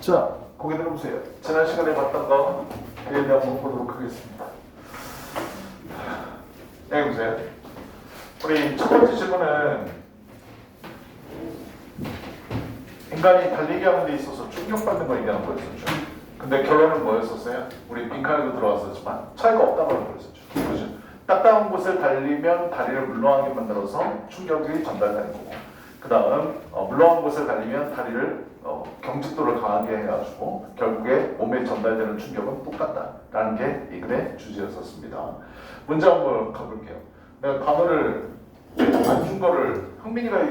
자, 고개 들어보세요. 지난 시간에 봤던 거에 대한 부분 보도록 하겠습니다. 여기 보세요. 우리 첫 번째 질문은 인간이 달리기 하는 데 있어서 충격받는 거 얘기하는 거였었죠. 근데 결론은 뭐였었어요? 우리 빈칸에도 들어왔었지만 차이가 없다고 하는 거였었죠. 그렇죠? 딱딱한 곳을 달리면 다리를 물렁하게 만들어서 충격이 전달되는 거고, 그 다음 물렁한 곳을 달리면 다리를 경직도를 강하게 해가지고 결국에 몸에 전달되는 충격은 똑같다라는 게 이 글의 주제였었습니다. 문제 한번 가볼게요. 내가 단어를 안 준 거를 흥민이가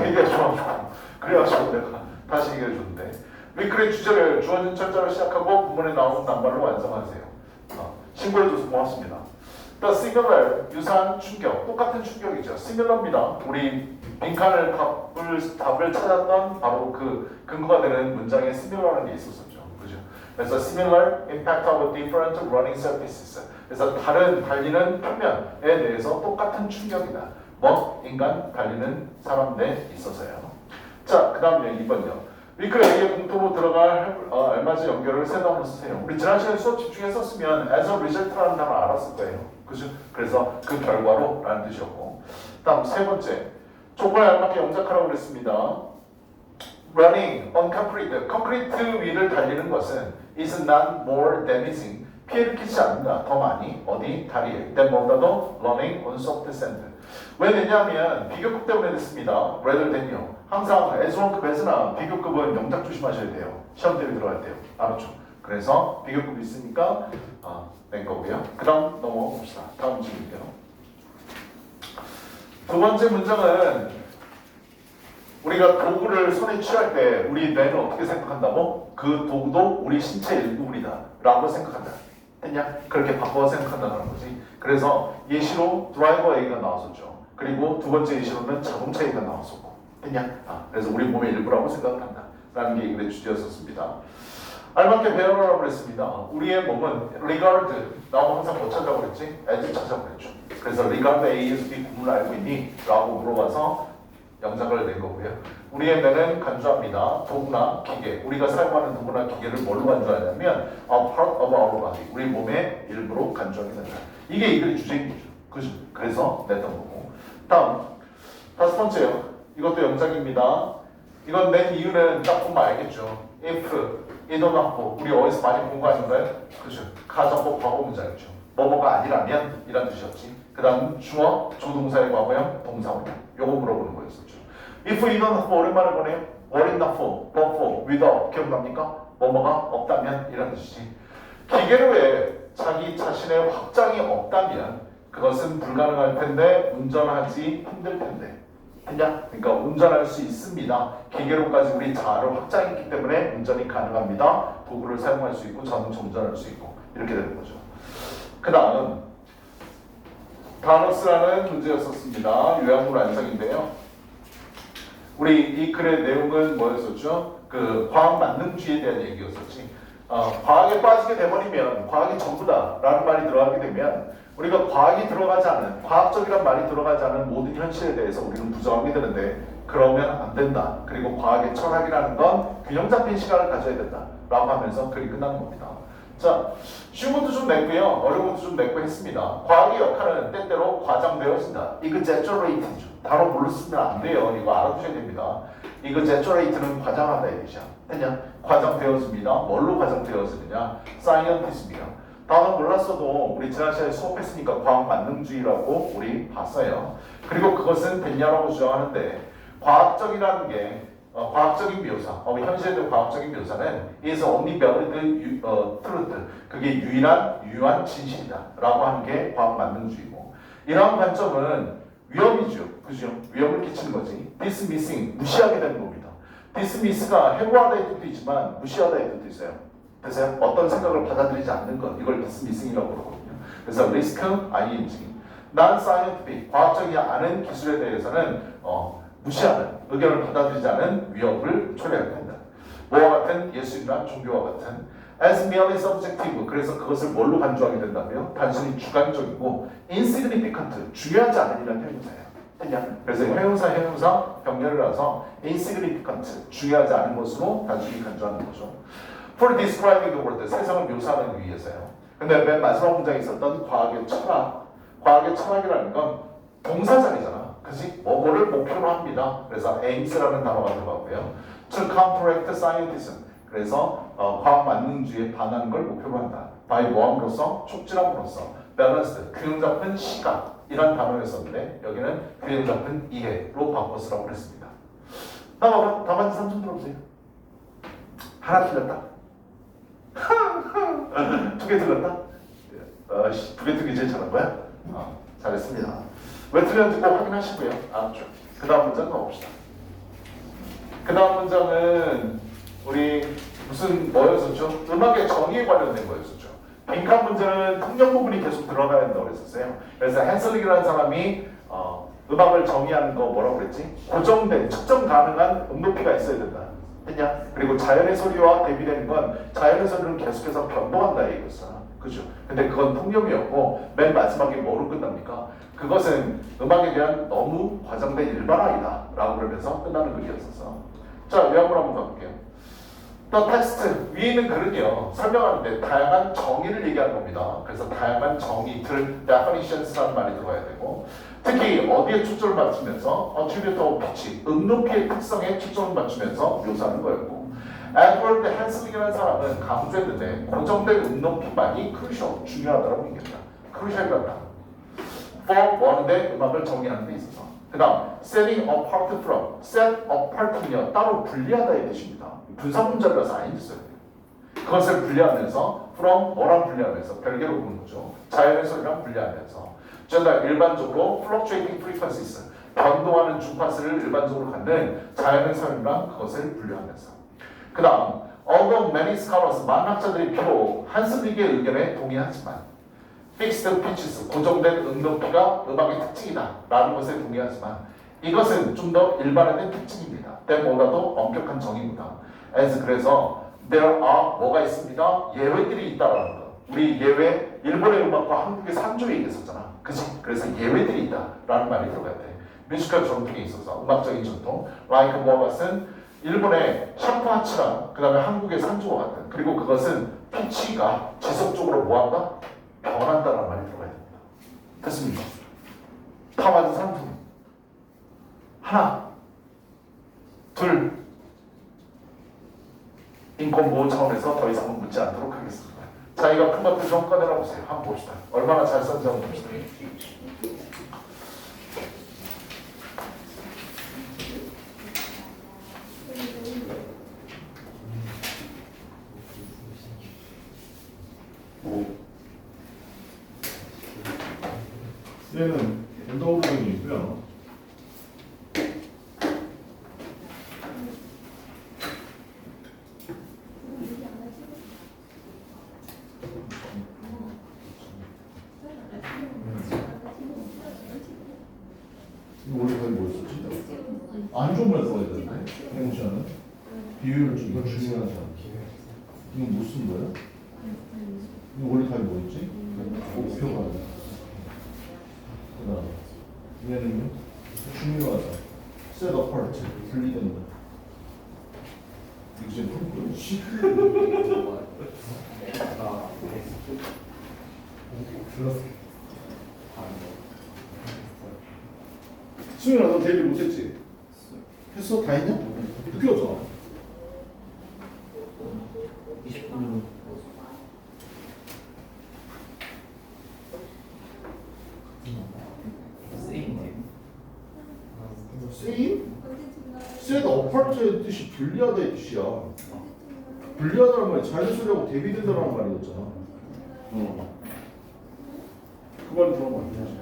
얘기해줘가지고 그래가지고 내가 다시 얘기해줬는데, 이 글의 주제를 주어진 철자로 시작하고 부문에 나오는 낱말로 완성하세요. 신고해줘서 고맙습니다. The similar, 유사한 충격, 똑같은 충격이죠. similar입니다. 우리 빈칸을 답을 찾았던 바로 그 근거가 되는 문장에 similar라는 게 있었었죠. 그죠? 그래서 similar impact of different running surfaces. 그래서 다른 달리는 표면에 대해서 똑같은 충격이다. 뭐? 인간 달리는 사람 내에 있어서요. 자, 그 다음에 2번요. 위클 A의 공통으로 들어갈 알맞은 연결을 세 단어로 쓰세요. 우리 지난 시간에 수업 집중했었으면 as a result라는 단어 알았을 거예요. 그죠? 그래서 그 결과로 라는 뜻이었고, 다음 세 번째, 조건에 알맞게 영작하라고 그랬습니다. Running on concrete, 콘크리트 위를 달리는 것은 is not more damaging, 피해를 끼치지 않는다. 더 많이 어디? 다리에. than 보다도 running on soft sand. 왜 되냐면 비교급 때문에 됐습니다. rather than요. 항상 S1급에서나 비교급은 영작 조심하셔야 돼요. 시험 때문에 들어갈 때요. 알았죠? 그래서 비교급이 있으니까 낸 거고요. 그 다음 넘어가 봅시다. 다음 질문이요. 두 번째 문장은 우리가 도구를 손에 취할 때 우리 뇌는 어떻게 생각한다고? 그 도구도 우리 신체 일부분이다 라고 생각한다. 했냐? 그렇게 바꿔 생각한다는 거지. 그래서 예시로 드라이버 A가 나왔었죠. 그리고 두 번째 예시로는 자동차 A가 나왔었고. 했냐? 그래서 우리 몸의 일부라고 생각을 한다 라는 게 이글의 주제였었습니다. 알맞게 배열하라고 그랬습니다. 우리의 몸은 regard, 나하고 항상 뭐 찾자고 그랬지? as 찾자고 그랬죠. 그래서 regard A에서 B 구문을 알고 있니? 라고 물어봐서 영작을 낸 거고요. 우리의 뇌는 간주합니다. 도구나 기계, 우리가 사용하는 도구나 기계를 뭘로 간주하냐면 a part of our body, 우리 몸의 일부로 간주하게 된다. 이게 이글의 주제인 거죠. 그죠? 그래서 냈던 거고. 다음 다섯 번째요. 이것도 영작입니다. 이건 낸 이유는 딱 보면 알겠죠. if, 이도나포, 우리 어디서 많이 본 거 아닌가요? 그죠? 가정법 과거 문장이죠. 뭐뭐가 아니라면 이란 뜻이었지. 그 다음 주어, 조동사의 과거형, 동사원형. 요거 물어보는 거였었죠. if, 이도나포 오랜만에 보네요. what in the for, but for, without 기억납니까? 뭐뭐가 없다면 이란 뜻이지. 기계를 왜 자기 자신의 확장이 없다면 그것은 불가능할 텐데 운전하지 힘들 텐데. 했냐? 그러니까 운전할 수 있습니다. 기계로까지 우리 자아를 확장했기 때문에 운전이 가능합니다. 도구를 사용할 수 있고 자동차 운전할 수 있고 이렇게 되는 거죠. 그 다음 다너스라는 문제였었습니다. 요약물 완성인데요. 우리 이 글의 내용은 뭐였었죠? 그 과학 만능주의에 대한 얘기였었지. 과학에 빠지게 돼버리면 과학이 전부다 라는 말이 들어가게 되면 우리가 과학이 들어가지 않은, 과학적이란 말이 들어가지 않은 모든 현실에 대해서 우리는 부정하게 되는데 그러면 안 된다. 그리고 과학의 철학이라는 건 균형 잡힌 시각을 가져야 된다 라고 하면서 글이 끝나는 겁니다. 자, 쉬운 것도 좀 냈고요. 어려운 것도 좀 냈고 했습니다. 과학의 역할은 때때로 과장되어진다. exaggerate죠. 단어 뭘로 쓰면 안 돼요. 이거 알아두셔야 됩니다. exaggerate는 과장하다 이 뜻이야. 했냐? 과장되어집니다. 뭘로 과장되어지느냐? scientist입니다. 단어 몰랐어도 우리 지난 시간에 수업했으니까 과학 만능주의라고 우리 봤어요. 그리고 그것은 됐냐라고 주장하는데 과학적이라는 게 과학적인 묘사, 현실에 대한 과학적인 묘사는 is only valid truth, 그게 유일한 진실이다 라고 하는 게 과학 만능주의고, 이러한 관점은 위험이죠. 그죠? 위험을 끼치는 거지. dismissing, 무시하게 되는 겁니다. dismiss가 해고하다의 뜻도 있지만 무시하다의 뜻도 있어요. 그래서 어떤 생각을 받아들이지 않는 것, 이걸 dismissing이라고 그러거든요. 그래서 risk, ing, non-scientific, 과학적이지 않은 기술에 대해서는 무시하는, 의견을 받아들이지 않은 위협을 초래하게 된다. 뭐와 같은 예술이나 종교와 같은 as merely subjective, 그래서 그것을 뭘로 간주하게 된다고요? 단순히 주관적이고 insignificant, 중요하지 않은 이라는 형용사예요. 그냥 그래서 형용사 병렬을 해서 insignificant 중요하지 않은 것으로 단순히 간주하는 거죠. For describing the world 세상을 묘사하기 위해서요. 근데 맨 마지막 문장에 있었던 과학의 철학이라는 건 동사장이잖아. 그지? 뭐뭐를 목표로 합니다. 그래서 aims라는 단어가 들어가고요. To counteract scientism. 그래서 과학 만능주의에 반하는 걸 목표로 한다. by 뭐함으로써? 촉진함으로써. balanced, 균형 잡힌 시각이란 단어를 썼는데 여기는 균형 잡힌 이해로 바꿔 쓰라고 했습니다. 다음 답안지 3점 들어보세요. 하나 틀렸다. 두 개 틀렸다. 두 개 제일 잘한 거야? 잘했습니다. 왜 틀렸는지 꼭 확인하시고요. 그 다음 문장 가봅시다. 그 다음 문장은 우리 무슨 뭐였었죠? 음악의 정의에 관련된 거였었죠. 빈칸 문제는 통역 부분이 계속 들어가야 된다고 그랬었어요. 그래서 헨슬릭이라는 사람이 음악을 정의하는 거 뭐라고 그랬지? 고정된, 측정 가능한 음높이가 있어야 된다. 했냐? 그리고 자연의 소리와 대비되는 건 자연의 소리는 계속해서 변동한다 이거였어. 그죠? 근데 그건 통념이었고 맨 마지막에 뭐로 끝납니까? 그것은 음악에 대한 너무 과장된 일반화이다 라고 그러면서 끝나는 글이었었어. 자, 요약을 한번 가볼게요. 또 텍스트 위에 있는 글은요 설명하는데 다양한 정의를 얘기하는 겁니다. 그래서 다양한 정의들 definitions라는 말이 들어가야 되고 특히 어디에 초점을 맞추면서 attribute of pitch 음높이의 특성에 초점을 맞추면서 묘사하는 거였고 에드워드 헨슬릭이라는 사람은 강조했는데 고정된 음높이만이 crucial 중요하다고 얘기했다. crucial이란 단어 for 뭐하는데 음악을 정의하는 데 있어서 그 다음 setting apart from set apart는요 따로 분리하다의 뜻입니다. 분사 문자라서 아닌 뜻이에요. 그것을 분리하면서 from 뭐랑 분리하면서 별개로 보는 거죠. 자연의 소리랑 분리하면서 일반적으로 fluctuating frequencies 변동하는 주파수를 일반적으로 갖는 자연의 소리랑 그것을 분리하면서 그 다음 although many scholars 많은 학자들이 비록 한슬릭의 의견에 동의하지만 fixed pitches 고정된 음높이가 음악의 특징이다 라는 것에 동의하지만 이것은 좀 더 일반화된 특징입니다. 때보다도 엄격한 정의입니다. 그래서 there are 뭐가 있습니다. 예외들이 있다라는 거. 우리 예외 일본의 음악과 한국의 산조 얘기했었잖아. 그치? 그래서 예외들이 있다라는 말이 들어가야 돼. 뮤지컬 전통에 있어서 음악적인 전통. like 뭐와 같은 일본의 샤프하치랑 그 다음에 한국의 산조와 같은 그리고 그것은 피치가 지속적으로 뭐한다? 변한다라는 말이 들어가야 됩니다. 됐습니까? 다 맞은 사람 하나 둘 인권 보호 차원에서 더 이상은 묻지 않도록 하겠습니다. 자, 이거 큰 것들 좀 꺼내라 보세요. 한번 봅시다. 얼마나 잘 썼는지 한번 봅시다. 얘는 엔더 부분이 있고요. 이거 원래 거의 뭐였었지? 안 좋은 말 써야 되는데 행시하는 비율 이거 중요하지 않게 이거 못 쓴 거야? 이거 원래 답이 뭐였지? 목표가 그다음 얘는요 중요하다 set apart 분리된다 이거 지금 풀 거야? 수민아 너 데뷔 못했지? 했어? 다 했냐? 늦게 왔잖아 20분 세임? set apart의 뜻이 분리하다의 뜻이야 분리하다는 말이 자연의 소리하고 대비된다는 말이었잖아 그 말 들어보면 안 되지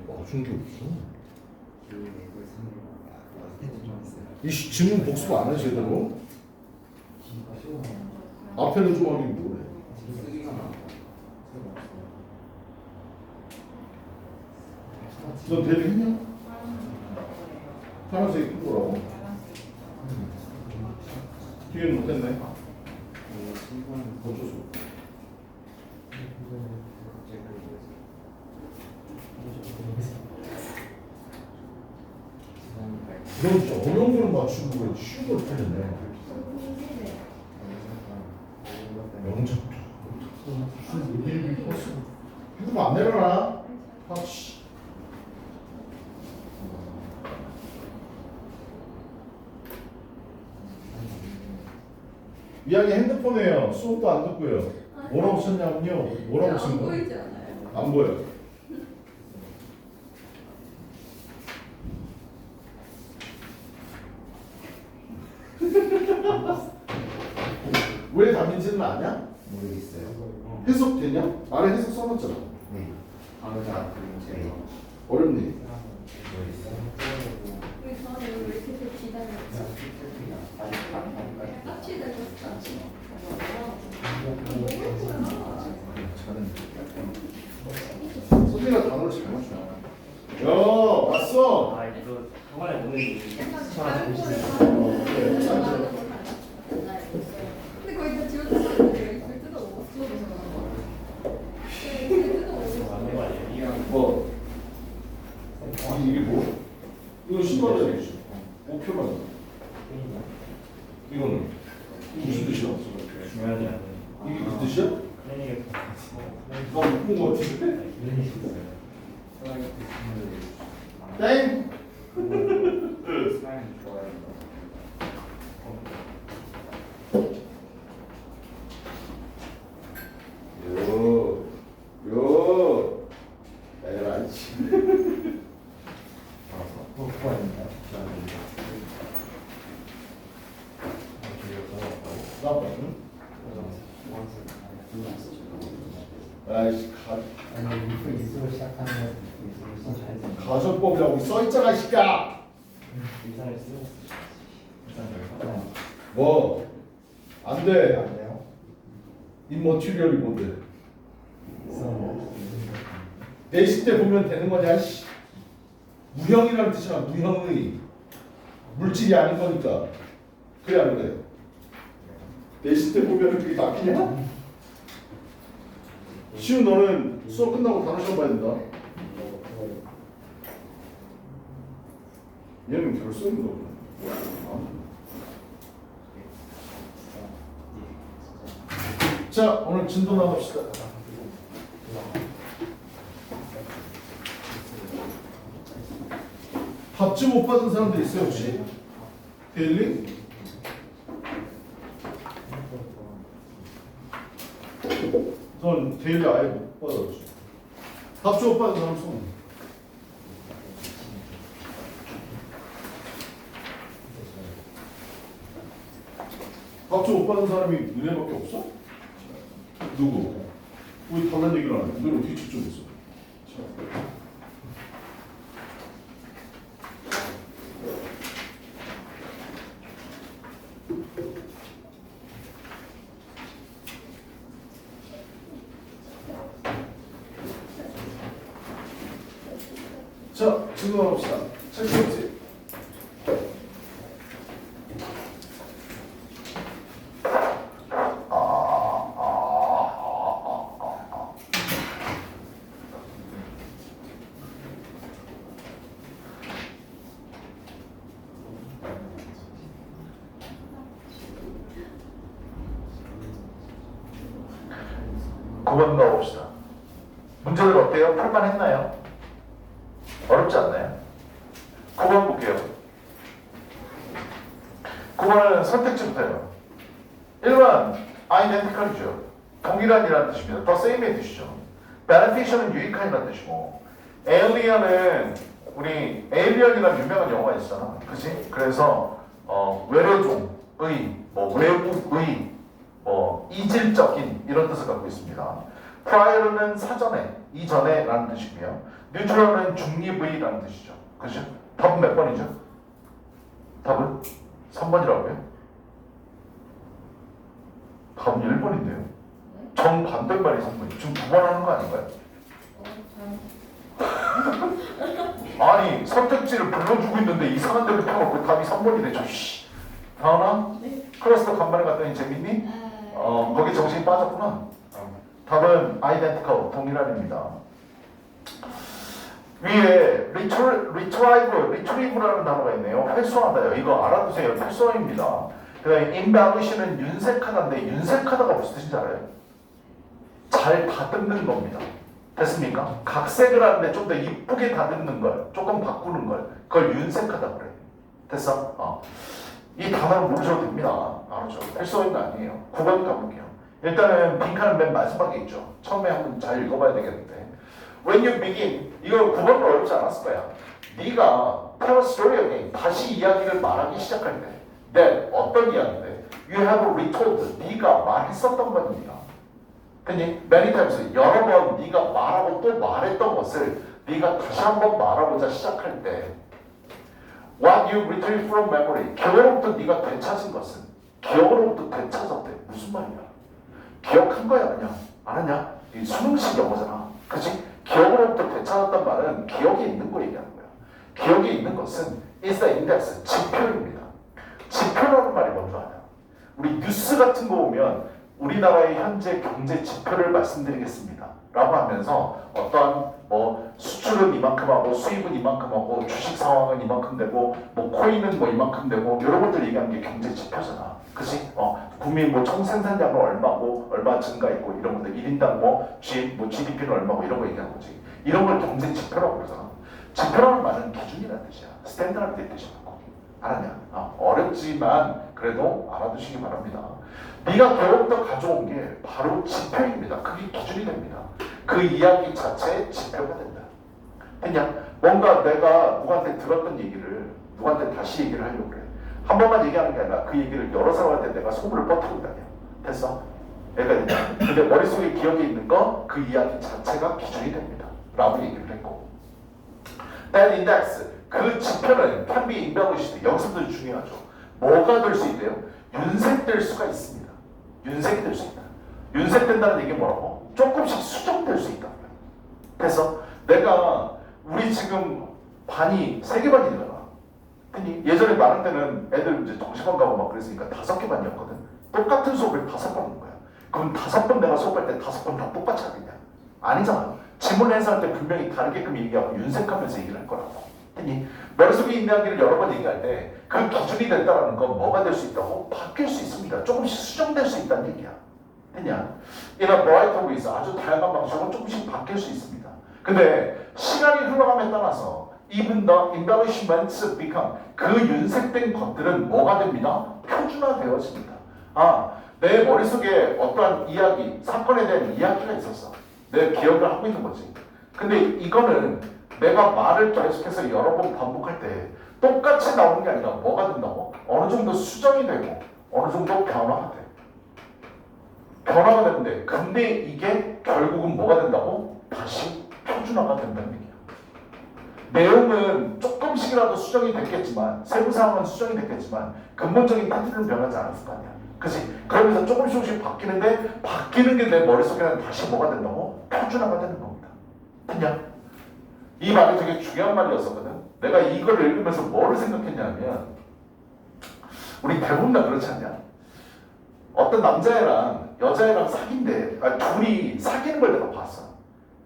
맞춘 게 없어. 이 지문 복습 안 해 제대로? 앞에는 좀 하긴 뭐래. 너 데뷔했냐? 하나씩 큰 거라고. 넌 진짜 어려운 거는 맞추고 왜 쉬운 걸 풀렸네. 영작. 핸드폰 안 내려놔. 아씨. 이야기 핸드폰이에요. 수업도 안 듣고요. 뭐라고 쳤냐면요. 뭐라고 친 안 거? 보이지 않아요? 안 보여. 왜 답인지는 아냐? 모르겠어요. 해석되냐? 아래 해석 써놨잖아. 네. 아무나 그림체 어렵니? 모르겠어요. 우리 저는 왜 이렇게 기다렸지? 딱지 되고 딱지. 소리가 단어를 잘못 줘. 야, 왔어. 아 이거 저번에 오늘 다른 시청한 거를 보시면 하는 근데 거의 다 지워졌는데 이걸 뜯어먹었어. 뜯어먹었어. 맞는 거 아니에요? 뭐? 이게 뭐? 이거 신발이야. 5표만. 이거는 무슨 뜻이야? 중요하지 않은 이게 그 뜻이야? 클리닉에 나 못 본 거 같은데? 클리닉이 있어요. 땡! 사람이 좋아요. 요. 에라이치. 뽀뽀입니다. 나빠. 아이씨, 아니 미술 시작하면 미술 잘 가정법이라고 써있잖아, 이 새끼야! 일상을 쓰고 일상을 뭐? 안 돼. 안 돼요? 인머티리얼이 뭔데? 써. 내식 때 보면 되는 거냐, 씨. 무형이라는 뜻이야, 무형의. 물질이 아닌 거니까. 그래, 안 그래? 내식 때 보면 그게 낚이냐? 시우 너는 수업 끝나고 단어 시험 봐야 된다. 얘는 결승인 거구나. 자, 오늘 진도 나갑시다. 밥좀 못 받은 사람들 있어요, 혹시? 데일리? 전 데일리 아예 못 받았죠. 밥좀 못 받은 사람 손. 밥좀 못 받은 사람이 너네밖에 없어? 누구? 왜 달란 얘기를 안 해? 너는 어떻게 집중했어? 자, 지금 합시다. 책 펴지. 구번 넣어봅시다. 문제들 어때요? 풀만 했나요? 어렵지 않나요? 9번 볼게요. 9번은 선택지부터예요. 1번 identical이죠. 동일한이라는 뜻입니다. the same의 뜻이죠. beneficial은 유익한이라는 뜻이고 alien은 우리 alien이라는 유명한 영화가 있잖아. 그치? 그래서 외래종의, 외국의, 이질적인 이런 뜻을 갖고 있습니다. prior는 사전에, 이전에 라는 뜻이고요. neutral은 중립의라는 뜻이죠. 그죠? 답은 몇 번이죠? 답은 3번이라고요? 답은 1번인데요. 정반대말이 3번이에요. 지금 2번 하는 거 아닌가요? 아니 선택지를 불러주고 있는데 이상한 데로 펴놓고 답이 3번이 되죠. 다은아? 클래스도 간만에 갔더니 재밌니? 거기 정신이 빠졌구나. 답은 identical, 동일한입니다. 위에 retrieve라는 단어가 있네요. 회수하다요. 이거 알아두세요. 회수어입니다. 그 다음에 embellish는 윤색하다인데 윤색하다가 무슨 뜻인지 알아요? 잘 다듬는 겁니다. 됐습니까? 각색을 하는데 좀 더 이쁘게 다듬는 걸, 조금 바꾸는 걸, 그걸 윤색하다 그래. 됐어? 이 단어를 모르셔도 됩니다. 알았죠? 회수어인 거 아니에요. 9번 가볼게요. 일단은 빈칸은 맨 마지막에 있죠. 처음에 한번 잘 읽어봐야 되겠는데. When you begin, 이거 9번은 어렵지 않았을 거야. 네가 tell a story again, 다시 이야기를 말하기 시작할 때, that 어떤 이야기인데, you have retold, 네가 말했었던 겁니다. 됐니? Many times, 여러 번 네가 말하고 또 말했던 것을 네가 다시 한번 말하고자 시작할 때, what you retrieve from memory, 기억으로부터 네가 되찾은 것은, 기억으로부터 되찾았대. 무슨 말이야? 기억한 거야 그냥. 알았냐? 이 수능식 영어잖아. 그치? 기억으로부터 되찾았단 말은 기억에 있는 거 얘기하는 거야. 기억에 있는 것은 is the index, 지표입니다. 지표라는 말이 뭔지 아냐? 우리 뉴스 같은 거 보면 우리나라의 현재 경제 지표를 말씀드리겠습니다 라고 하면서 어떠한 뭐 수출은 이만큼 하고 수입은 이만큼 하고 주식 상황은 이만큼 되고 뭐 코인은 뭐 이만큼 되고 이런 것들 얘기하는 게 경제 지표잖아. 그치? 국민 뭐 총생산량은 얼마고 얼마 증가했고 이런 것들 1인당 뭐 GDP는 얼마고 이런 거 얘기하는 거지. 이런 걸 경제 지표라고 그러잖아. 지표라는 말은 기준이라는 뜻이야. 스탠다드의 뜻이라고. 알았냐? 어렵지만 그래도 알아두시기 바랍니다. 네가 기억부터 가져온 게 바로 지표입니다. 그게 기준이 됩니다. 그 이야기 자체의 지표가 된다. 됐냐? 뭔가 내가 누구한테 들었던 얘기를 누구한테 다시 얘기를 하려고 그래. 한 번만 얘기하는 게 아니라 그 얘기를 여러 사람한테 내가 소문을 퍼뜨리고 다녀. 됐어? 얘가 됐냐? 근데 머릿속에 기억에 있는 거 그 이야기 자체가 기준이 됩니다. 라고 얘기를 했고. That index, 그 지표는 can be embellished. 여기서부터 중요하죠. 뭐가 될 수 있대요? 윤색될 수가 있습니다. 윤색이 될 수 있다. 윤색된다는 얘기 뭐라고? 조금씩 수정될 수 있다. 그래서 내가 우리 지금 반이 3개 반이잖아. 예전에 많은 때는 애들 이제 정시반 가고 막 그랬으니까 5개 반이었거든. 똑같은 수업을 5번 하는 거야. 그럼 5번 내가 수업할 때 5번 다 똑같이 하겠냐? 아니잖아. 지문 해설할 때 분명히 다르게끔 얘기하고 윤색하면서 얘기를 할 거라고. 머릿속에 있는 이야기를 여러 번 얘기할 때 그 기준이 된다는 건 뭐가 될 수 있다고? 바뀔 수 있습니다. 조금씩 수정될 수 있다는 얘기야. 됐냐? 이런 브라이트하고 있어. 아주 다양한 방식으로 조금씩 바뀔 수 있습니다. 근데 시간이 흘러감에 따라서 even the embellishments become, 그 윤색된 것들은 뭐가 됩니다? 표준화되어집니다. 내 머릿속에 어떠한 이야기, 사건에 대한 이야기가 있었어. 내 기억을 하고 있는 거지. 근데 이거는 내가 말을 계속해서 여러 번 반복할 때 똑같이 나오는 게 아니라 뭐가 된다고? 어느 정도 수정이 되고 어느 정도 변화가 돼. 변화가 되는데 근데 이게 결국은 뭐가 된다고? 다시 표준화가 된다는 얘기야. 내용은 조금씩이라도 수정이 됐겠지만 세부 상황은 수정이 됐겠지만 근본적인 파트는 변하지 않았을 거 아니야. 그치? 그러면서 조금씩 바뀌는데 바뀌는 게 내 머릿속에는 다시 뭐가 된다고? 표준화가 되는 겁니다. 됐냐? 이 말이 되게 중요한 말이었었거든. 내가 이걸 읽으면서 뭐를 생각했냐면 우리 대부분 다 그렇지 않냐? 어떤 남자애랑 여자애랑 사귄대. 둘이 사귀는 걸 내가 봤어.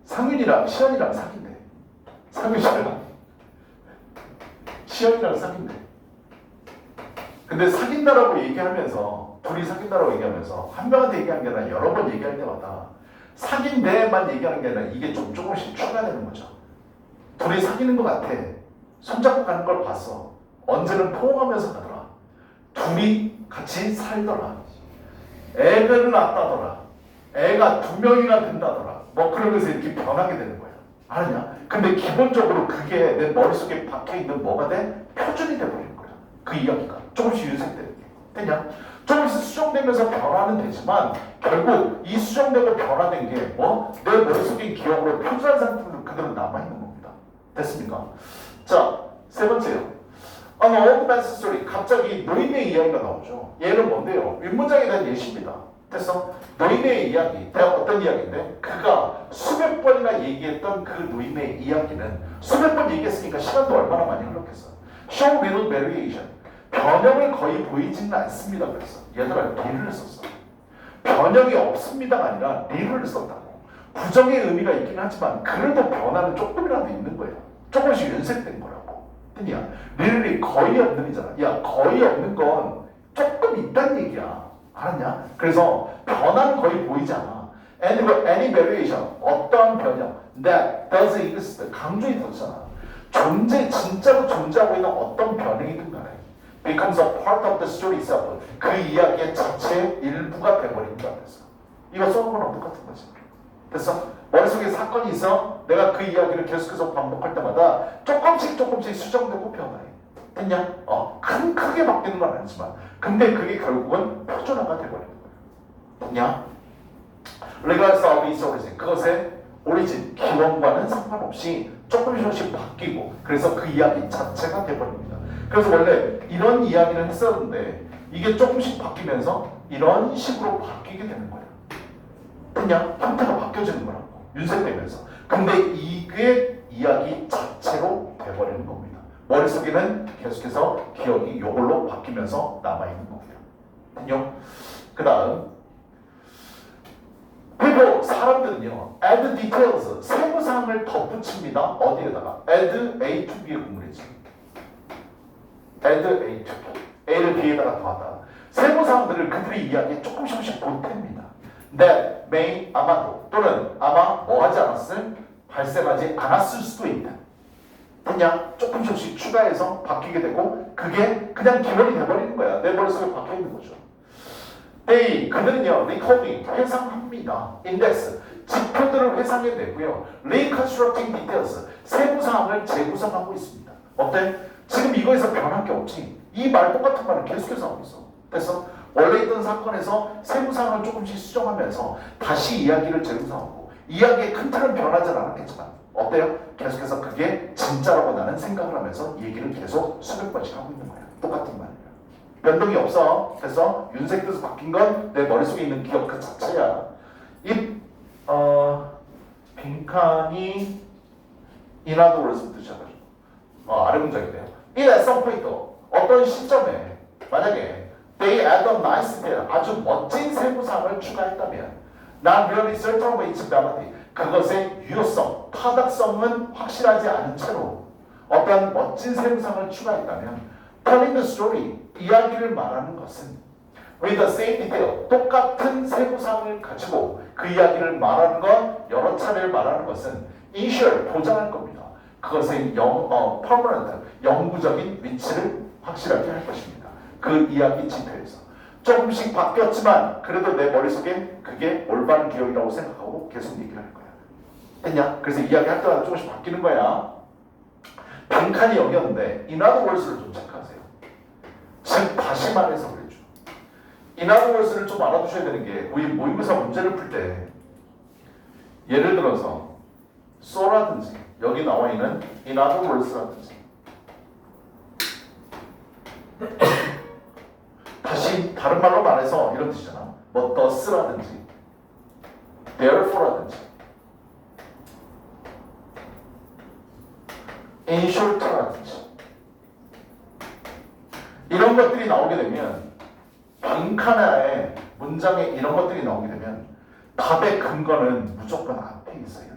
상윤이랑 시연이랑 사귄대. 상윤이랑 시연이랑 사귄대. 근데 사귄다라고 얘기하면서 둘이 사귄다라고 얘기하면서 한 명한테 얘기한 게 아니라 여러 번 얘기할 때마다 사귄대만 얘기하는 게 아니라 이게 좀 조금씩 추가되는 거죠. 둘이 사귀는 것 같아. 손잡고 가는 걸 봤어. 언제는 포옹하면서 가더라. 둘이 같이 살더라. 애를 낳았다더라. 애가 2명이나 된다더라. 뭐 그러면서 이렇게 변하게 되는 거야. 알았냐? 근데 기본적으로 그게 내 머릿속에 박혀있는 뭐가 돼? 표준이 돼버리는 거야. 그 이야기가. 조금씩 윤색되는 게. 됐냐? 조금씩 수정되면서 변화는 되지만 결국 이 수정되고 변화된 게 뭐? 내 머릿속에 기억으로 표준한 상태로 그대로 남아있는 겁니다. 됐습니까? 자, 3번째요. An old man's story. 갑자기 노인의 이야기가 나오죠. 얘는 뭔데요? 윗문장에 대한 예시입니다. 됐어? 노인의 이야기. 어떤 이야기인데? 그가 수백 번이나 얘기했던 그 노인의 이야기는 수백 번 얘기했으니까 시간도 얼마나 많이 흘렀겠어. Show little variation. 변형을 거의 보이지는 않습니다. 그랬어. 얘들아, 리를 썼어. 변형이 없습니다가 아니라 리를 썼다고. 부정의 의미가 있긴 하지만 그래도 변화는 조금이라도 있는 거예요. 조금씩 윤색된 거라고. 그냥 릴리 거의 없는 이잖아. 야 거의 없는 건 조금 있다는 얘기야. 알았냐? 그래서 변화는 거의 보이지 않아. And any variation, 어떠한 변형 that does exist, 강조해 뒀잖아. 진짜로 존재하고 있는 어떤 변형이든 간에 becomes a part of the story itself. 그 이야기의 자체의 일부가 돼버린다. 그래서 이거 써놓은 거랑 똑같은 거지. 됐어? 머릿속에 사건이 있어. 내가 그 이야기를 계속해서 반복할 때마다 조금씩 수정되고 변화해. 됐냐? 크게 바뀌는 건 아니지만 근데 그게 결국은 표준화가 돼버리는 거야. 됐냐? Regardless of its origin. 그것의 오리진, 기원과는 상관없이 조금씩 바뀌고 그래서 그 이야기 자체가 돼버립니다. 그래서 원래 이런 이야기를 했었는데 이게 조금씩 바뀌면서 이런 식으로 바뀌게 되는 거예요. 그냥 형태가 바뀌어지는 거라고. 윤색되면서. 근데 이게 이야기 자체로 돼버리는 겁니다. 머릿속에는 계속해서 기억이 이걸로 바뀌면서 남아있는 거고요. 안녕. 그 다음 그리고 사람들은요 add details, 세부사항을 덧붙입니다. 어디에다가? add A to B의 구문이지. add A to B. A를 B에다가 더하다. 세부사항들을 그들의 이야기에 조금씩 보탭니다. that may, 아마도 또는 아마 뭐 하지 않았을? 발생하지 않았을 수도 있다. 그냥 조금씩 추가해서 바뀌게 되고 그게 그냥 기본이 돼버리는 거야. 내 머릿속에 박혀있는 거죠. they, 그들은요 recording, 회상합니다. index, 지표들을 회상해내고요. reconstructing details, 세부사항을 재구성하고 있습니다. 어때? 지금 이거에서 변할 게 없지. 이 말 똑같은 말은 계속해서 하고 있어. 그래서 원래 있던 사건에서 세부사항을 조금씩 수정하면서 다시 이야기를 재구성하고 이야기의 큰 틀은 변하지 않았겠지만 어때요? 계속해서 그게 진짜라고 나는 생각을 하면서 이 얘기를 계속 수백 번씩 하고 있는 거야. 똑같은 말이야. 변동이 없어. 그래서 윤색돼서 바뀐 건 내 머릿속에 있는 기억 그 자체야. 이 빈칸이 인하도로서 뜻이어가지고 아래 문장인데요. 이 at some point, 어떤 시점에 만약에 they add a nice detail, 아주 멋진 세부사항을 추가했다면 not really certain of its validity, 그것의 유효성, 타당성은 확실하지 않은 채로 어떤 멋진 세부사항을 추가했다면 telling the story, 이야기를 말하는 것은 with the same detail, 똑같은 세부사항을 가지고 그 이야기를 말하는 것, 여러 차례를 말하는 것은 ensure, 보장할 겁니다. 그것의 permanent, 영구적인 위치를 확실하게 할 것입니다. 그 이야기 지표에서 조금씩 바뀌었지만 그래도 내 머릿속엔 그게 올바른 기억이라고 생각하고 계속 얘기를 할 거야. 됐냐? 그래서 이야기 할 때마다 조금씩 바뀌는 거야. 빈칸이 여기였는데 in other words를 좀 체크하세요. 즉 다시 말해서 그랬죠. in other words를 좀 알아두셔야 되는 게 우리 모의고사 문제를 풀 때 예를 들어서 so라든지 여기 나와 있는 in other words라든지 다시 다른 말로 말해서 이런 뜻이잖아. 뭐 thus라든지 therefore라든지 in short라든지 이런 것들이 나오게 되면 빈칸에 문장에 이런 것들이 나오게 되면 답의 근거는 무조건 앞에 있어요.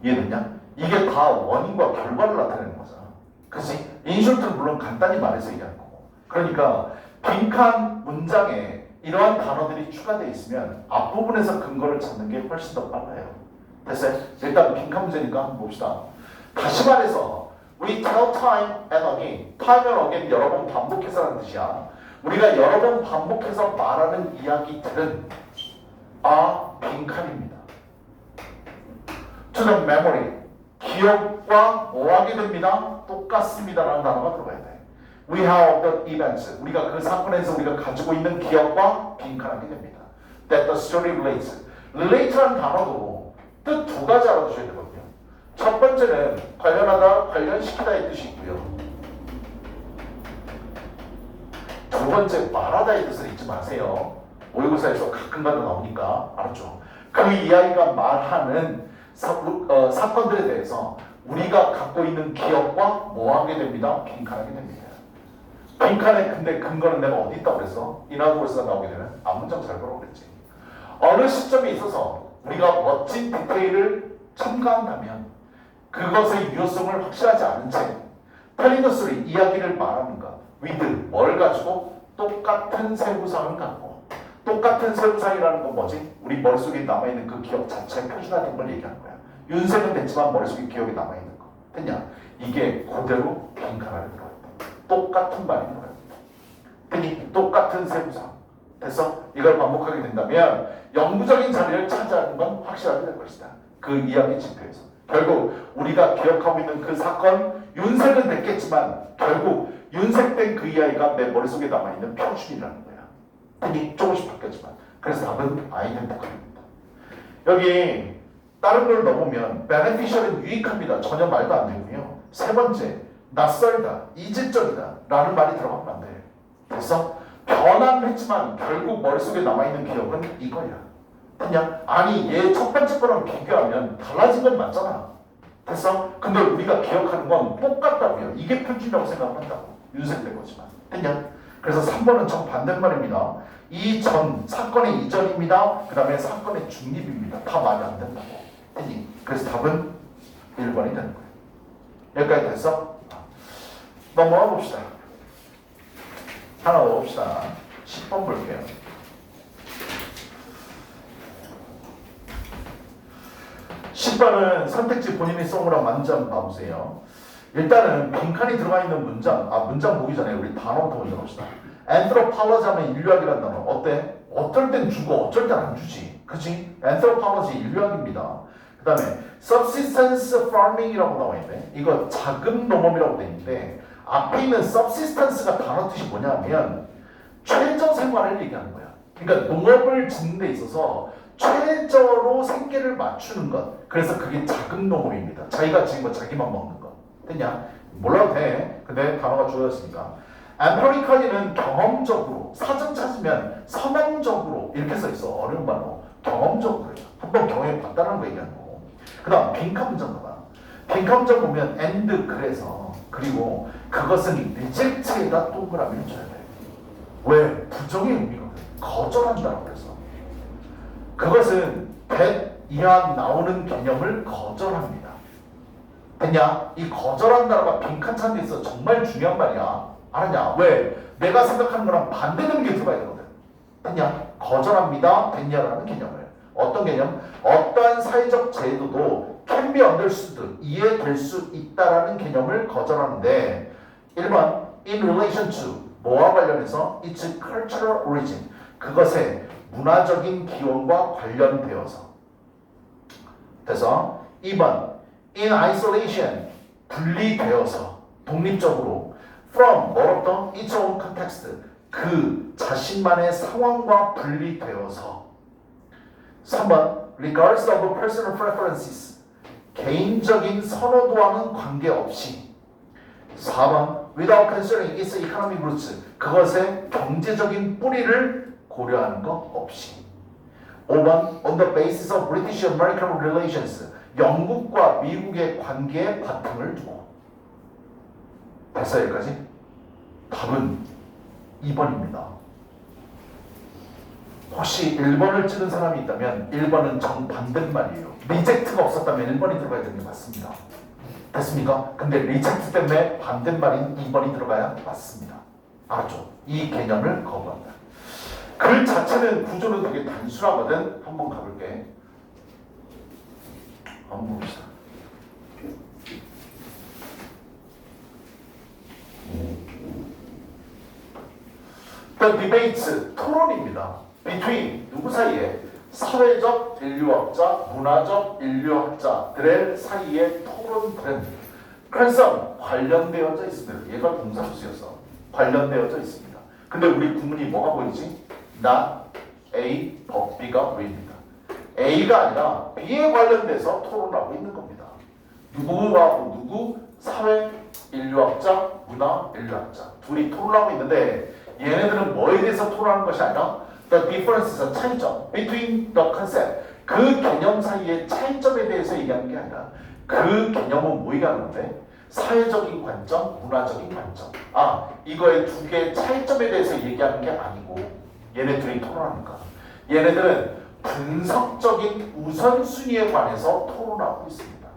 이해됐냐? 이게 다 원인과 결과를 나타내는 거잖아. 그치? 인쇼트는 물론 간단히 말해서 얘기하는 거고. 그러니까 빈칸 문장에 이러한 단어들이 추가되어 있으면 앞부분에서 근거를 찾는 게 훨씬 더 빨라요. 됐어요? 일단 빈칸 문제니까 한번 봅시다. 다시 말해서 We tell time and again. time and again 여러 번 반복해서라는 뜻이야. 우리가 여러 번 반복해서 말하는 이야기들은 빈칸입니다. To the memory. 기억과 뭐 하게 됩니다? 똑같습니다라는 단어가 들어가야 돼. We have the events. 우리가 그 사건에서 우리가 가지고 있는 기억과 빈칸하게 됩니다. That the story relates. relate라는 단어도 뜻 두 가지 알아두셔야 되거든요. 첫 번째는 관련하다, 관련시키다의 뜻이 있고요. 두 번째 말하다의 뜻을 잊지 마세요. 모의고사에서 가끔가다 나오니까 알았죠? 그 이야기가 말하는 사건들에 대해서 우리가 갖고 있는 기억과 뭐 하게 됩니다? 빈칸하게 됩니다. 빈칸에 근데 근거는 내가 어디 있다고 그랬어? 인하도에서 나오게 되면 앞문장 잘 보라고 그랬지. 어느 시점에 있어서 우리가 멋진 디테일을 첨가한다면 그것의 유효성을 확실하지 않은 채 텔링어스리 이야기를 말하는 것 with 뭘 가지고 똑같은 세부상을 갖고 똑같은 세부상이라는 건 뭐지? 우리 머릿속에 남아있는 그 기억 자체의 표준화된 걸 얘기하는 거야. 윤색은 됐지만 머릿속에 기억이 남아있는 거 됐냐? 이게 그대로 빈칸 안에 들어있다. 똑같은 말인 거야. 그니 똑같은 세부상 됐어? 이걸 반복하게 된다면 영구적인 자리를 차지하는 건 확실하게 될 것이다. 그 이야기 지표에서 결국 우리가 기억하고 있는 그 사건 윤색은 됐겠지만 결국 윤색된 그 이야기가 내 머릿속에 남아있는 표준이라는 거야. 그니 조금씩 바뀌었지만 그래서 답은 아이덴티컬입니다. 여기 다른 걸 넣으면 beneficial은 유익합니다. 전혀 말도 안 되고요. 세 번째 낯설다, 이질적이다 라는 말이 들어가면 안 돼. 됐어? 변화는 했지만 결국 머릿속에 남아있는 기억은 이거야. 그냥 아니 얘 첫 번째 거랑 비교하면 달라진 건 맞잖아. 됐어? 근데 우리가 기억하는 건 똑같다고요. 이게 표준이라고 생각을 한다고. 윤색된 거지만. 그냥 그래서 3번은 정반대말입니다. 이 전 사건의 이전입니다. 그 다음에 사건의 중립입니다. 다 말이 안 된다고. 됐니? 그래서 답은 1번이 되는 거예요. 여기까지 됐어? 넘어가 봅시다. 하나 더 봅시다. 10번 볼게요. 10번은 선택지 본인이 써보란 문장 봐보세요. 일단은 빈칸이 들어가 있는 문장, 문장 보기 전에 우리 단어부터 먼저 봅시다. anthropology 하면 인류학이라는 단어. 어때? 어쩔 땐 주고 어쩔 땐 안 주지. 그치? anthropology 인류학입니다. 그 다음에 subsistence farming이라고 나와 있네. 이거 자금 농업이라고 돼 있는데 앞에 있는 subsistence가 단어 뜻이 뭐냐면 최저 생활을 얘기하는 거야. 그러니까 농업을 짓는 데 있어서 최저로 생계를 맞추는 것. 그래서 그게 자금 농업입니다. 자기가 지은 거 자기만 먹는 거. 됐냐? 몰라도 돼. 근데 단어가 주어졌으니까. empirically는 경험적으로, 사전 찾으면 선언적으로 이렇게 써 있어. 어려운 말로. 경험적으로요. 한번 경험해 봤다는 거 얘기하는 거고. 그 다음 빈칸 문장 봐봐. 빈칸 문장 보면 and 그래서 그리고 그것은 reject에다 동그라미를 줘야 돼. 왜? 부정의 의미거든. 거절한다고 그래서. 그것은 100 이하 나오는 개념을 거절합니다. 됐냐? 이 거절한다가 빈칸 찬 데 있어 정말 중요한 말이야. 알았냐? 왜? 내가 생각하는 거랑 반대되는 게 들어가야 되거든. 됐냐? 거절합니다. 됐냐라는 개념을. 어떤 개념? 어떠한 사회적 제도도 can be understood, 이해될 수 있다라는 개념을 거절하는데 1번 in relation to 뭐와 관련해서 its cultural origin 그것의 문화적인 기원과 관련되어서 그래서 2번 in isolation 분리되어서 독립적으로 from 뭐로부터 its own context 그 자신만의 상황과 분리되어서 3번 regardless of personal preferences 개인적인 선호도와는 관계없이 4번 without considering its economic roots 그것의 경제적인 뿌리를 고려하는 것 없이 5번 on the basis of British-American relations 영국과 미국의 관계에 바탕을 두고 됐어 여기까지? 답은 2번입니다. 혹시 1번을 찍은 사람이 있다면 1번은 정반대말이에요. 리젝트가 없었다면 1번이 들어가야 되는 게 맞습니다. 됐습니까? 근데 리젝트 때문에 반대말인 2번이 들어가야 맞습니다. 알았죠? 이 개념을 거부한다. 글 자체는 구조는 되게 단순하거든. 한번 가볼게. 한번 봅시다. The debates, 토론입니다. between 누구 사이에? 사회적 인류학자, 문화적 인류학자들의 사이의 토론들은 concern, 관련되어져 있습니다. 얘가 동사수였어. 관련되어져 있습니다. 근데 우리 구문이 뭐가 보이지? not A, but B가 보입니다. A가 아니라 B에 관련돼서 토론하고 있는 겁니다. 누구하고 누구? 사회 인류학자, 문화 인류학자 둘이 토론하고 있는데 얘네들은 뭐에 대해서 토론하는 것이 아니라 the differences, 차이점 between the concept 그 개념 사이의 차이점에 대해서 얘기하는 게 아니라 그 개념은 뭐 얘기하는 건데 사회적인 관점, 문화적인 관점 이거의 두 개의 차이점에 대해서 얘기하는 게 아니고 얘네 둘이 토론하는 거야. 얘네들은 분석적인 우선순위에 관해서 토론하고 있습니다.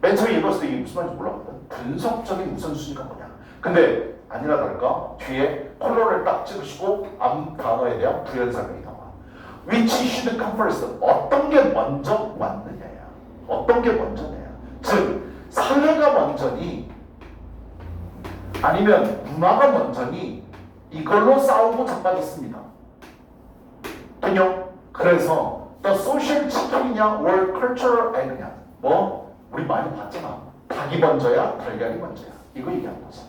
맨 처음에 읽었을 때 이게 무슨 말인지 몰랐거든. 분석적인 우선순위가 뭐냐. 근데 아니라 다를까 뒤에 컬러를 딱 찍으시고 앞 단어에 대한 부연 설명이 나와. Which should come first? 어떤 게 먼저 왔느냐야. 어떤 게 먼저냐. 즉 사회가 먼저니 아니면 문화가 먼저니 이걸로 싸우고 자빠졌습니다. 됐냐? 그래서 the social chick이냐 or cultural egg냐. 뭐 우리 많이 봤잖아. 닭이 먼저야 달걀이 먼저야. 이거 얘기하는 거지.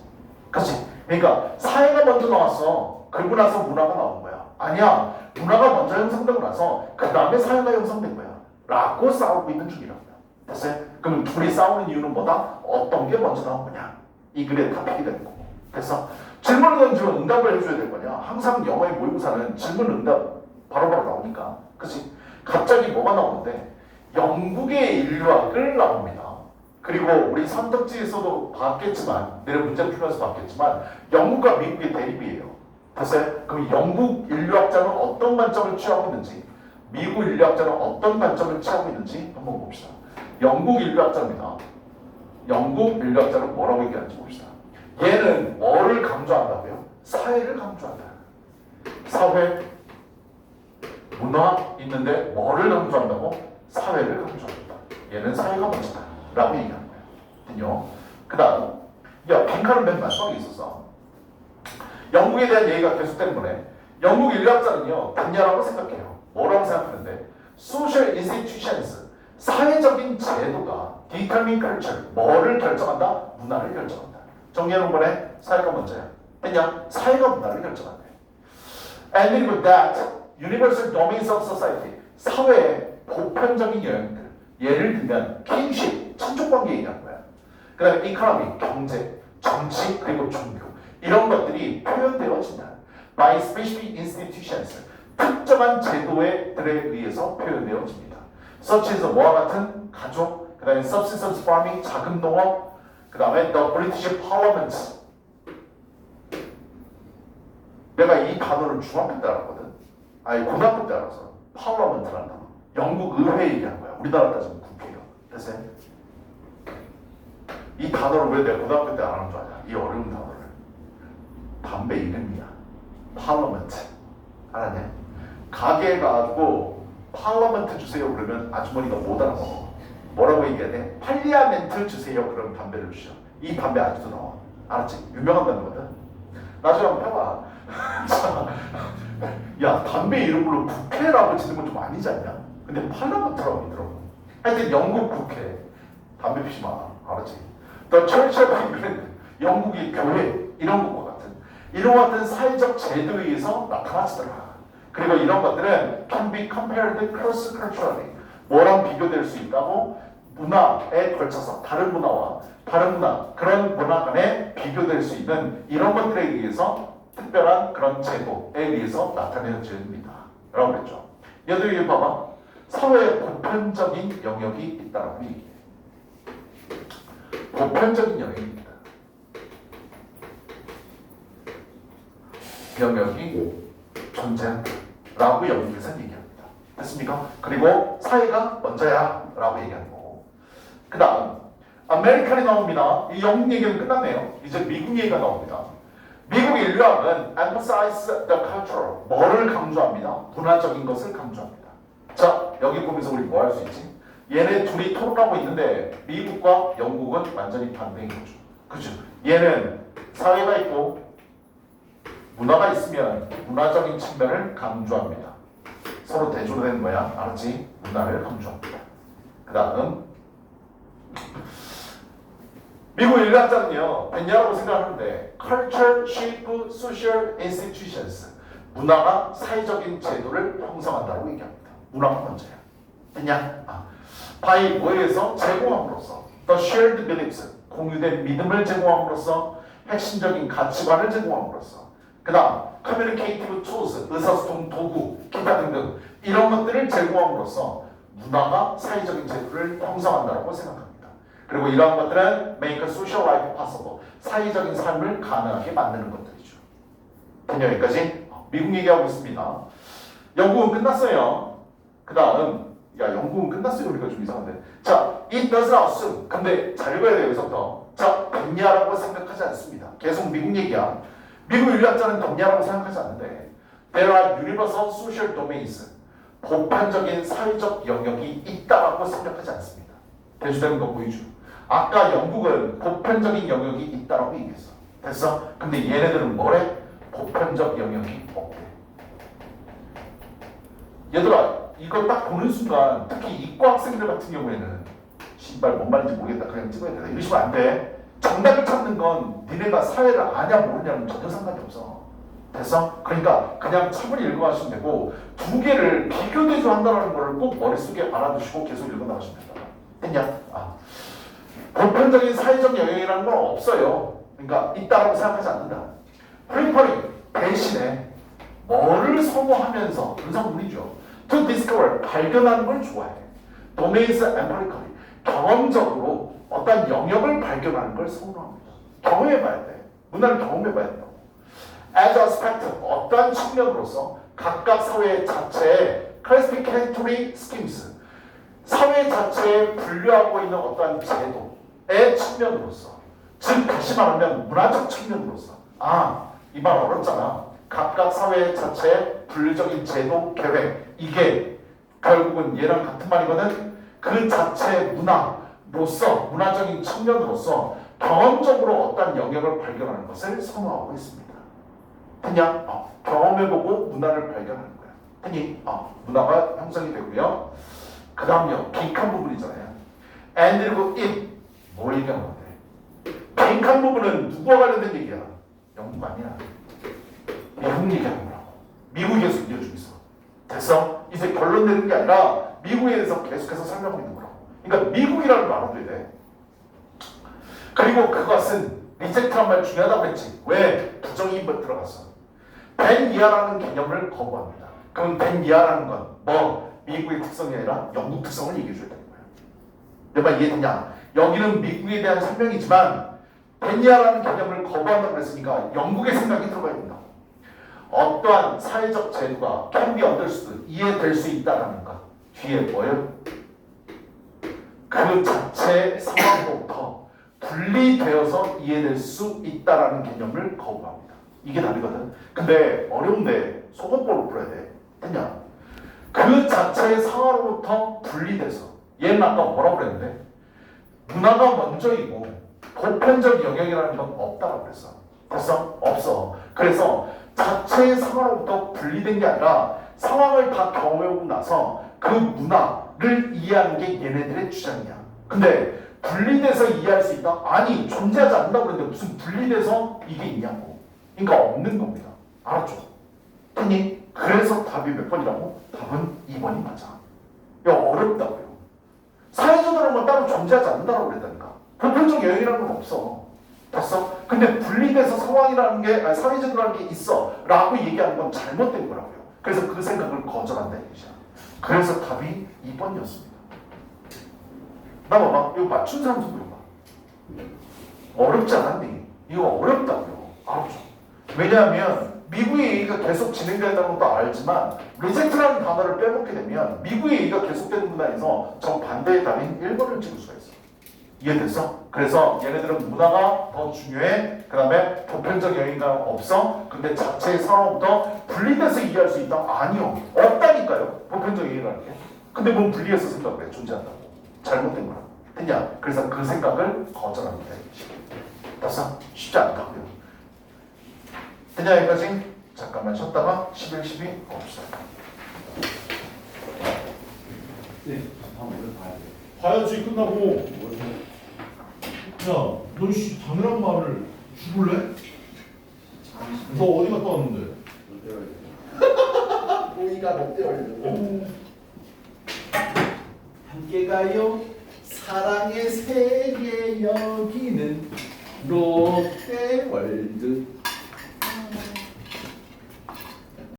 그렇지? 그러니까 사회가 먼저 나왔어. 그리고 나서 문화가 나온 거야. 아니야. 문화가 먼저 형성되고 나서 그 다음에 사회가 형성된 거야. 라고 싸우고 있는 중이라고요. 됐어요? 그럼 둘이 싸우는 이유는 뭐다? 어떤 게 먼저 나온 거냐? 이 글의 토픽이 되는 거고. 그래서 질문을 던지면 응답을 해줘야 될 거냐? 항상 영어의 모의고사는 질문 응답 바로바로 나오니까. 그치? 갑자기 뭐가 나오는데 영국의 인류학을 나옵니다. 그리고 우리 선택지에서도 봤겠지만 내일 문제 풀면서 봤겠지만 영국과 미국의 대립이에요. 됐어요? 그럼 영국 인류학자는 어떤 관점을 취하고 있는지 미국 인류학자는 어떤 관점을 취하고 있는지 한번 봅시다. 영국 인류학자입니다. 영국 인류학자는 뭐라고 얘기하는지 봅시다. 얘는 뭐를 강조한다고요? 사회를 강조한다. 사회, 문화 있는데 뭐를 강조한다고? 사회를 강조한다. 얘는 사회가 먼저다 라고 얘기하는 거예요. 그 다음 빈칸은 맨 마지막에 있었어. 영국에 대한 얘기가 계속되는 거네. 영국 인류학자는요 뭐냐라고 생각해요. 뭐라고 생각하는데 social institutions, 사회적인 제도가 determine culture, 뭐를 결정한다? 문화를 결정한다. 정리해놓은 거네. 사회가 먼저야. 왜냐? 사회가 문화를 결정한대. And with that, universal domains of society, 사회의 보편적인 영역들. 예를 들면 kinship, 친족관계 얘기하는 거야. 그 다음에 economy, 경제, 정치, 그리고 종교. 이런 것들이 표현되어진다. by specific institutions, 특정한 제도들에 의해서 표현되어집니다. such as 뭐와 같은 가족, 그 다음에 subsistence farming, 자금 농업, 그 다음에 the British Parliament. 내가 이 단어를 중학교 때 알았거든. 아니 고등학교 때 알았어. Parliament라는 단어. 영국 의회 얘기하는 거야. 우리나라 따지면 국회요. 그래서 이 단어를 왜 내가 고등학교 때 안 하는 줄 아냐? 이 어려운 단어를. 담배 이름이야. Parliament. 알았냐? 가게에 가가지고 Parliament 주세요 그러면 아주머니가 못 알아먹어. 뭐라고 얘기해야 돼? 팔리아멘트 주세요 그럼 담배를 주셔. 이 담배 아직도 나와. 알았지? 유명한 단어거든. 나중에 한번 펴봐. 야 담배 이름으로 국회라고 짓는 건 좀 아니지 않냐? 근데 팔라먼트라고 있더라고. 하여튼 영국 국회 담배 피지 마. 알았지? The Church of England, 영국의 교회 이런 것과 같은 이런 같은 사회적 제도에 의해서 나타나지더라. 그리고 이런 것들은 can be compared cross culturally, 뭐랑 비교될 수 있다고? 문화에 걸쳐서 다른 문화와 다른 문화, 그런 문화 간에 비교될 수 있는 이런 것들에 의해서 특별한 그런 제도에 의해서 나타내집니다. 라고 그랬죠. 얘도 여기 봐봐. 사회의 보편적인 영역이 있다라고 얘기해. 보편적인 영역입니다. 영역이 존재한다라고 영역에서는 얘기합니다. 됐습니까? 그리고 사회가 먼저야 라고 얘기하는 거고. 그 다음 아메리칸이 나옵니다. 이 영국 얘기는 끝났네요. 이제 미국 얘기가 나옵니다. 미국 인류학은 emphasize the cultural, 뭐를 강조합니다? 문화적인 것을 강조합니다. 자, 여기 보면서 우리 뭐 할 수 있지? 얘네 둘이 토론하고 있는데 미국과 영국은 완전히 반대인 거죠. 그죠? 얘는 사회가 있고 문화가 있으면 문화적인 측면을 강조합니다. 서로 대조로 되는 거야. 알았지? 문화를 강조합니다. 그 다음 미국 인류학자는요, 됐냐라고 생각하는데 culture shape social institutions, 문화가 사회적인 제도를 형성한다고 얘기합니다. 문화가 먼저야. 됐냐? by 뭐에 의해서? 제공함으로써 the shared beliefs, 공유된 믿음을 제공함으로써 핵심적인 가치관을 제공함으로써 그 다음 communicative tools, 의사소통 도구, 기타 등등 이런 것들을 제공함으로써 문화가 사회적인 제도를 형성한다고 생각합니다. 그리고 이러한 것들은 make a social life possible, 사회적인 삶을 가능하게 만드는 것들이죠. 됐냐 여기까지? 미국 얘기하고 있습니다. 영국은 끝났어요. 그 다음 야 영국은 끝났어요. 그러니까 좀 이상한데. 자, it does not assume. 근데 잘 읽어야 돼요. 여기서부터. 자, 덥냐라고 생각하지 않습니다. 계속 미국 얘기야. 미국 인류학자는 덥냐라고 생각하지 않는데 there are universal social domains. 보편적인 사회적 영역이 있다라고 생각하지 않습니다. 대주되는 거 보이죠? 아까 영국은 보편적인 영역이 있다라고 얘기했어. 됐어? 근데 얘네들은 뭐래? 보편적 영역이 없대. 얘들아, 이거 딱 보는 순간 특히 이과 학생들 같은 경우에는 신발 뭔 말인지 모르겠다 그냥 찍어야 된다 이러시면 안 돼. 정답을 찾는 건 니네가 사회를 아냐 모르냐는 전혀 상관이 없어. 됐어? 그러니까 그냥 차분히 읽어가시면 되고 두 개를 비교대조 한다는 걸 꼭 머릿속에 알아두시고 계속 읽어나가시면 된다. 됐냐? 보편적인 사회적 영역이라는 건 없어요. 그러니까 있다라고 생각하지 않는다. 프리퍼링 대신에 뭐를 선호하면서 분상문이죠. To discover 발견하는 걸 좋아해. Domains empirically 경험적으로 어떤 영역을 발견하는 걸 선호합니다. 경험해봐야 돼. 문화를 경험해봐야 된다고. As a spectrum 어떤 측면으로서 각각 사회 자체의 classificatory schemes 사회 자체에 분류하고 있는 어떤 제도의 측면으로서 즉 다시 말하면 문화적 측면으로서 이 말 어렵잖아. 각각 사회 자체의 분류적인 제도 계획 이게 결국은 얘랑 같은 말이거든. 그 자체의 문화로서 문화적인 측면으로서 경험적으로 어떤 영역을 발견하는 것을 선호하고 있습니다. 됐냐? 경험해보고 문화를 발견하는 거야. 됐니? 문화가 형성이 되고요. 그 다음요. 빈칸 부분이잖아요. and 그리고 it 뭘 얘기하는 건데? 빈칸 부분은 누구와 관련된 얘기야? 영국 아니야. 미국 얘기하는 거라고. 미국에서 이어주고 있어. 됐어? 이제 결론 내는 게 아니라 미국에 대해서 계속해서 설명하고 있는 거라고. 그러니까 미국이라는 말 알아둬야 돼. 그리고 그것은 리젝트란 말 중요하다고 했지. 왜? 부정이 들어갔어. 된 이하라는 개념을 거부합니다. 그럼 된 이하라는 건 뭐? 미국의 특성이 아니라 영국 특성을 얘기해 줘야 되는 거야. 내 말 이해되냐? 여기는 미국에 대한 설명이지만 된 이하라는 개념을 거부한다고 그랬으니까 영국의 생각이 들어가야 된다. 어떠한 사회적 제도가 can be understood, 이해될 수 있다라는 것. 뒤에 뭐예요? 그 자체 상황부터 분리되어서 이해될 수 있다라는 개념을 거부합니다. 이게 답이거든. 근데 어려운데 소금볼로 풀어야 돼. 됐냐? 그 자체의 상황으로부터 분리돼서 얘는 아까 뭐라고 그랬는데 문화가 먼저이고 보편적 영역이라는 건 없다고 그랬어. 됐어? 없어. 그래서 자체의 상황으로부터 분리된 게 아니라 상황을 다 경험해보고 나서 그 문화를 이해하는 게 얘네들의 주장이야. 근데 분리돼서 이해할 수 있다? 아니, 존재하지 않는다고 그랬는데 무슨 분리돼서 이게 있냐고. 그러니까 없는 겁니다. 알았죠? 됐니? 그래서 답이 몇 번이라고? 답은 2번이 맞아. 야, 어렵다고요. 사회적으로는 뭐 따로 존재하지 않는다고 그랬다니까. 보편적 영역이라는 건 없어. 됐어? 근데 분리돼서 상황이라는 게, 사회적이라는 게 있어 라고 얘기하는 건 잘못된 거라고요. 그래서 그 생각을 거절한다 이것이야. 그래서 답이 2번이었습니다. 나 봐봐. 이거 맞춘 사람도 물어봐. 어렵지 않았니? 이거 어렵다고요. 알았죠? 왜냐하면 미국의 얘기가 계속 진행된다는 것도 알지만 리젝트라는 단어를 빼먹게 되면 미국의 얘기가 계속되는 문화에서 정반대의 답인 1번을 찍을 수가 있어. 이해됐어? 그래서 얘네들은 문화가 더 중요해. 그 다음에 보편적 영역이 없어. 근데 자체의 상황부터 분리돼서 이해할 수 있다? 아니요. 없다니까요. 보편적 영역이라는 게. 근데 뭔 분리해서 생각을 해. 존재한다고. 잘못된 거라. 됐냐? 그래서 그 생각을 거절합니다. 됐어? 쉽지 않다고요. 됐냐 여기까지? 잠깐만 쉬었다가 11, 12 봅시다. 네. 다음 오늘 봐야 돼. 봐야지 끝나고. 야, 너 당연한 말을 죽을래? 너 어디 갔다 왔는데? 오이가 롯데월드. 함께 가요. 사랑의 세계 여기는 롯데월드.